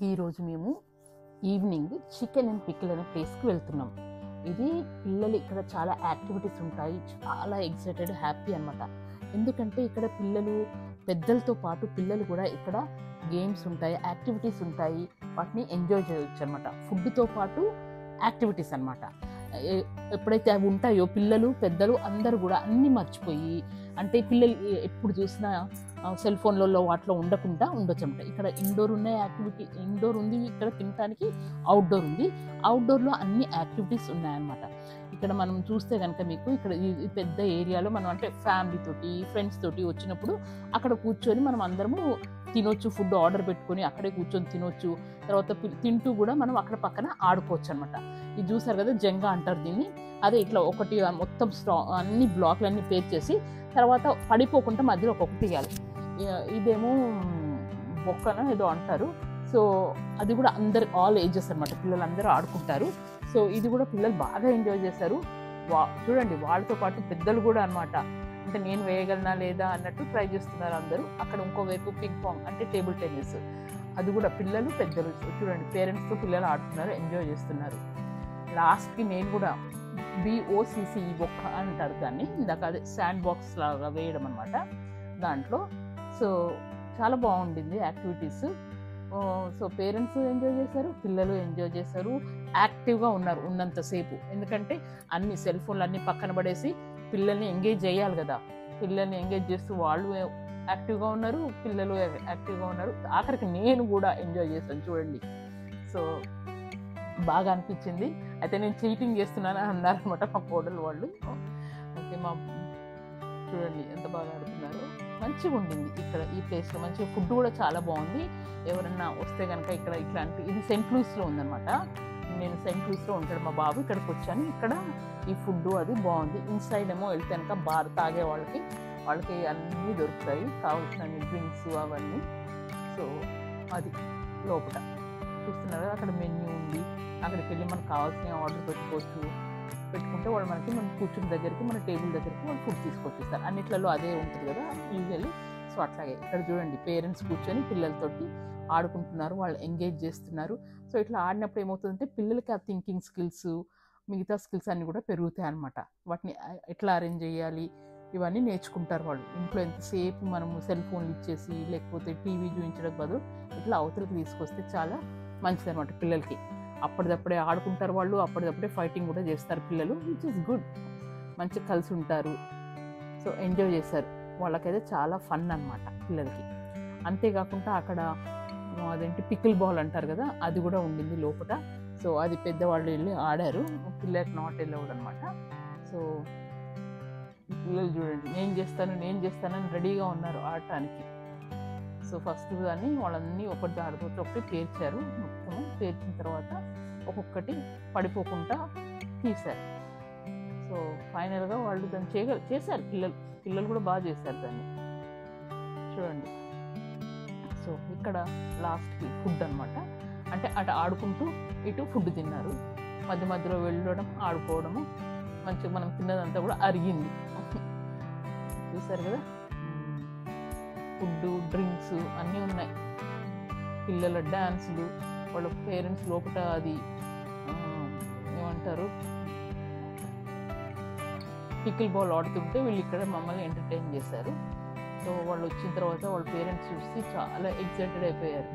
ఈరోజు మేము evening chicken and pickle అనే ప్లేస్కి వెళ్తున్నాం. ఇది పిల్లలు ఇక్కడ చాలా యాక్టివిటీస్ ఉంటాయి, చాలా ఎక్సైటెడ్ హ్యాపీ అనమాట. ఎందుకంటే ఇక్కడ పిల్లలు పెద్దలతో పాటు పిల్లలు కూడా ఇక్కడ గేమ్స్ ఉంటాయి, యాక్టివిటీస్ ఉంటాయి, వాటిని ఎంజాయ్ చేయొచ్చు అనమాట. ఫుడ్తో పాటు యాక్టివిటీస్ అనమాట. ఎప్పుడైతే అవి ఉంటాయో పిల్లలు పెద్దలు అందరూ కూడా అన్నీ మర్చిపోయి, అంటే పిల్లలు ఎప్పుడు చూసినా సెల్ ఫోన్లలో వాటిలో ఉండకుండా ఉండొచ్చు అనమాట. ఇక్కడ ఇండోర్ ఉన్న యాక్టివిటీ, ఇండోర్ ఉంది, ఇక్కడ తినడానికి అవుట్డోర్ ఉంది. అవుట్డోర్లో అన్ని యాక్టివిటీస్ ఉన్నాయన్నమాట. ఇక్కడ మనం చూస్తే కనుక మీకు ఇక్కడ ఈ పెద్ద ఏరియాలో మనం అంటే ఫ్యామిలీ తోటి ఫ్రెండ్స్ తోటి వచ్చినప్పుడు అక్కడ కూర్చొని మనం అందరము తినొచ్చు, ఫుడ్ ఆర్డర్ పెట్టుకొని అక్కడే కూర్చొని తినొచ్చు. తర్వాత తింటూ కూడా మనం అక్కడ పక్కన ఆడుకోవచ్చు అనమాట. ఇది చూసారు కదా, జంగా అంటారు దీన్ని. అదే ఇట్లా ఒకటి మొత్తం అన్ని బ్లాక్లన్నీ పేర్ చేసి తర్వాత పడిపోకుండా మధ్యలో ఒక్కొక్కటి ఇవ్వాలి. ఇదేమో బొక్కన ఏదో అంటారు. సో అది కూడా అందరు ఆల్ ఏజెస్ అనమాట, పిల్లలు అందరూ ఆడుకుంటారు. సో ఇది కూడా పిల్లలు బాగా ఎంజాయ్ చేశారు. చూడండి, వాళ్ళతో పాటు పెద్దలు కూడా అనమాట. అంటే నేను వేయగలనా లేదా అన్నట్టు ట్రై చేస్తున్నారు అందరూ. అక్కడ ఇంకోవైపు పింగ్ పాంగ్ అంటే టేబుల్ టెన్నిస్, అది కూడా పిల్లలు పెద్దలు చూడండి, పేరెంట్స్తో పిల్లలు ఆడుతున్నారు, ఎంజాయ్ చేస్తున్నారు. లాస్ట్కి నేను కూడా BOCC బొక్క అంటారు దాన్ని, ఇందాక అదే శాండ్ బాక్స్ లాగా వేయడం అనమాట దాంట్లో. సో చాలా బాగుండింది యాక్టివిటీస్. సో పేరెంట్స్ ఎంజాయ్ చేశారు, పిల్లలు ఎంజాయ్ చేశారు, యాక్టివ్గా ఉన్నారు ఉన్నంతసేపు. ఎందుకంటే అన్ని సెల్ ఫోన్లు అన్నీ పక్కన పడేసి పిల్లల్ని ఎంగేజ్ చేయాలి కదా. పిల్లల్ని ఎంగేజ్ చేస్తూ వాళ్ళు యాక్టివ్గా ఉన్నారు, పిల్లలు యాక్టివ్గా ఉన్నారు. ఆఖరికి నేను కూడా ఎంజాయ్ చేశాను చూడండి. సో బాగా అనిపించింది. అయితే నేను చీటింగ్ చేస్తున్నానని అన్నారనమాట మా కోడలు వాళ్ళు. అయితే మా చూడండి ఎంత బాగా ఆడుతున్నారు. మంచిగా ఉండింది ఇక్కడ ఈ ప్లేస్లో, మంచిగా ఫుడ్ కూడా చాలా బాగుంది. ఎవరన్నా వస్తే కనుక ఇక్కడ ఇట్లాంటి, ఇది సెయింట్ లూయిస్లో ఉందన్నమాట. నేను సెయింట్ లూయిస్లో ఉంటాడు మా బాబు, ఇక్కడికి వచ్చాను. ఇక్కడ ఈ ఫుడ్ అది బాగుంది. ఇన్సైడ్ ఏమో వెళ్తే కనుక బార్ తాగే వాళ్ళకి అన్నీ దొరుకుతాయి, కావాల్సిన డ్రింక్స్ అవన్నీ. సో అది లోపల చూస్తున్నారు కదా, అక్కడ మెన్యూ ఉంది. అక్కడికి వెళ్ళి మనకు కావాల్సిన ఆర్డర్ పెట్టుకుంటే వాళ్ళు మన కూర్చుని దగ్గరికి, మన టేబుల్ దగ్గరికి వాళ్ళు ఫుడ్ తీసుకొచ్చిస్తారు. అన్నిట్లలో అదే ఉంటుంది కదా యూజువల్లీ. సో అట్లాగే ఇక్కడ చూడండి, పేరెంట్స్ కూర్చొని పిల్లలతోటి ఆడుకుంటున్నారు, వాళ్ళు ఎంగేజ్ చేస్తున్నారు. సో ఇట్లా ఆడినప్పుడు ఏమవుతుందంటే పిల్లలకి ఆ థింకింగ్ స్కిల్స్, మిగతా స్కిల్స్ అన్నీ కూడా పెరుగుతాయి అన్నమాట. వాటిని ఎట్లా అరేంజ్ చేయాలి ఇవన్నీ నేర్చుకుంటారు వాళ్ళు. ఇంట్లో ఎంతసేపు మనము సెల్ ఫోన్లు ఇచ్చేసి లేకపోతే టీవీ చూపించడానికి బదులు ఇట్లా అవతలకి తీసుకొస్తే చాలా మంచిది అనమాట పిల్లలకి. అప్పటిదప్పుడే ఆడుకుంటారు వాళ్ళు, అప్పటిదప్పుడే ఫైటింగ్ కూడా చేస్తారు పిల్లలు, విచ్ ఇస్ గుడ్. మంచిగా కలిసి ఉంటారు. సో ఎంజాయ్ చేశారు. వాళ్ళకైతే చాలా ఫన్ అనమాట పిల్లలకి. అంతేకాకుండా అక్కడ అదేంటి పికిల్ బాల్ అంటారు కదా, అది కూడా ఉండింది లోపల. సో అది పెద్దవాళ్ళు వెళ్ళి ఆడారు, పిల్లలకి నాట్ వెళ్ళవడం అనమాట. సో పిల్లలు చూడండి, నేను చేస్తానని రెడీగా ఉన్నారు ఆడటానికి. సో ఫస్ట్ దాన్ని వాళ్ళన్నీ ఒకటి ఆడుకోవచ్చు ఒకటి పేర్చారు. మొత్తము పేర్చిన తర్వాత ఒక్కొక్కటి పడిపోకుండా తీశారు. సో ఫైనల్గా వాళ్ళు దాన్ని చేశారు. పిల్లలు కూడా బాగా చేశారు దాన్ని చూడండి. సో ఇక్కడ లాస్ట్కి ఫుడ్ అనమాట. అంటే అటు ఆడుకుంటూ ఇటు ఫుడ్ తిన్నారు, మధ్య మధ్యలో వెళ్ళడం ఆడుకోవడము. మంచిగా మనం తిన్నదంతా కూడా అరిగింది. చూసారు కదా, ఫుడ్ డ్రింక్స్ అన్నీ ఉన్నాయి. పిల్లల డ్యాన్సులు, వాళ్ళ పేరెంట్స్ లోపల అది ఏమంటారు పికిల్ బాల్ ఆడుతుంటే వీళ్ళు ఇక్కడ మమ్మల్ని ఎంటర్టైన్ చేశారు. సో వాళ్ళు వచ్చిన తర్వాత వాళ్ళ పేరెంట్స్ చూసి చాలా ఎక్సైటెడ్ అయిపోయారు.